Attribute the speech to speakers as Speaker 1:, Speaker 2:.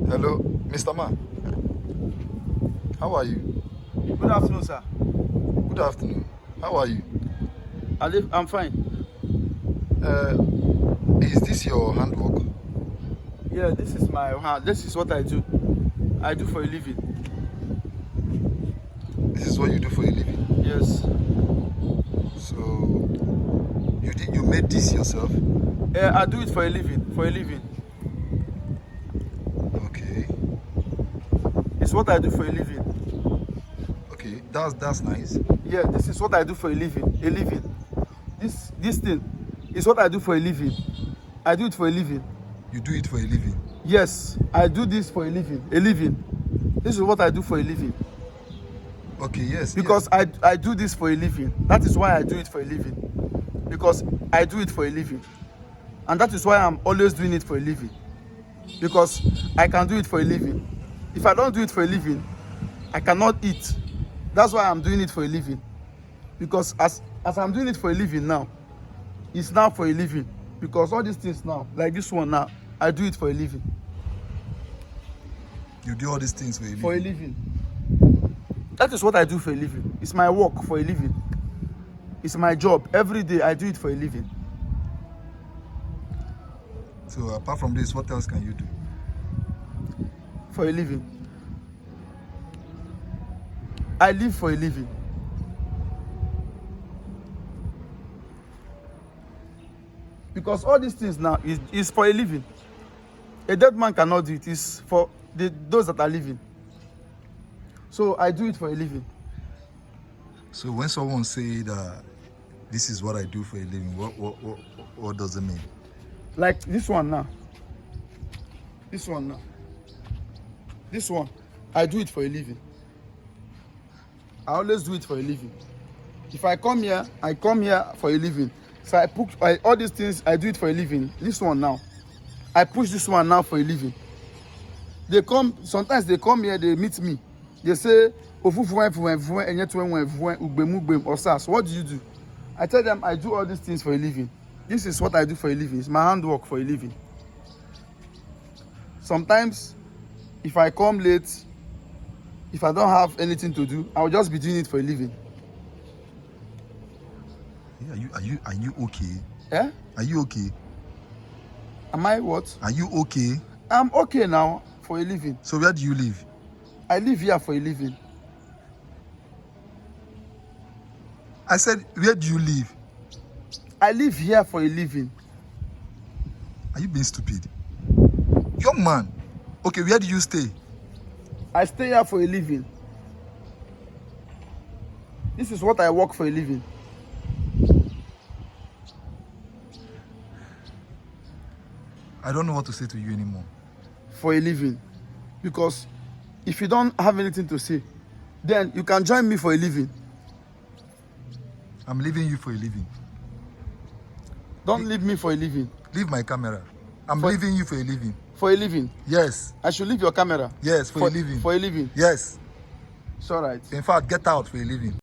Speaker 1: Hello, Mr. Man. How are you?
Speaker 2: Good afternoon, sir.
Speaker 1: Good afternoon. How are you?
Speaker 2: I'm fine.
Speaker 1: Uh, is this your handwork?
Speaker 2: Yeah, this is my hand. This is what I do. I do for a living.
Speaker 1: This is what you do for a living.
Speaker 2: Yes.
Speaker 1: So you made this yourself?
Speaker 2: Yeah, I do it for a living. For a living.
Speaker 1: Okay.
Speaker 2: It's what I do for a living.
Speaker 1: Okay. That's nice.
Speaker 2: Yeah, this is what I do for a living. A living. This thing is what I do for a living. I do it for a living.
Speaker 1: You do it for a living.
Speaker 2: Yes, I do this for a living. A living. This is what I do for a living.
Speaker 1: Okay, yes.
Speaker 2: Because
Speaker 1: yes.
Speaker 2: I do this for a living. That is why I do it for a living. Because I do it for a living. And that is why I'm always doing it for a living. Because I can do it for a living. If I don't do it for a living, I cannot eat. That's why I'm doing it for a living. Because as I'm doing it for a living now, it's now for a living. Because all these things now, like this one now, I do it for a living.
Speaker 1: You do all these things for a living.
Speaker 2: For a living. That is what I do for a living. It's my work for a living. It's my job. Every day I do it for a living.
Speaker 1: So apart from this, what else can you do?
Speaker 2: For a living. I live for a living. Because all these things now is for a living. A dead man cannot do it. It's for those that are living. So I do it for a living.
Speaker 1: So when someone say that this is what I do for a living, what does it mean?
Speaker 2: Like this one now. This one now. This one. I do it for a living. I always do it for a living. If I come here for a living. So all these things, I do it for a living. This one now. I push this one now for a living. Sometimes they come here, they meet me. They say, what do you do? I tell them I do all these things for a living. This is what I do for a living. It's my handwork for a living. Sometimes, if I come late, if I don't have anything to do, I'll just be doing it for a living.
Speaker 1: Yeah, are you okay?
Speaker 2: Eh?
Speaker 1: Are you okay?
Speaker 2: Am I what?
Speaker 1: Are you okay?
Speaker 2: I'm okay now for a living.
Speaker 1: So where do you live?
Speaker 2: I live here for a living.
Speaker 1: I said, where do you live?
Speaker 2: I live here for a living.
Speaker 1: Are you being stupid? Young man. Okay, where do you stay?
Speaker 2: I stay here for a living. This is what I work for a living.
Speaker 1: I don't know what to say to you anymore.
Speaker 2: For a living. Because if you don't have anything to say, then you can join me for a living.
Speaker 1: I'm leaving you for a living.
Speaker 2: Don't leave me for a living.
Speaker 1: Leave my camera. I'm leaving you for a living.
Speaker 2: For a living?
Speaker 1: Yes.
Speaker 2: I should leave your camera?
Speaker 1: Yes, for a living.
Speaker 2: For a living?
Speaker 1: Yes.
Speaker 2: It's all right.
Speaker 1: In fact, get out for a living.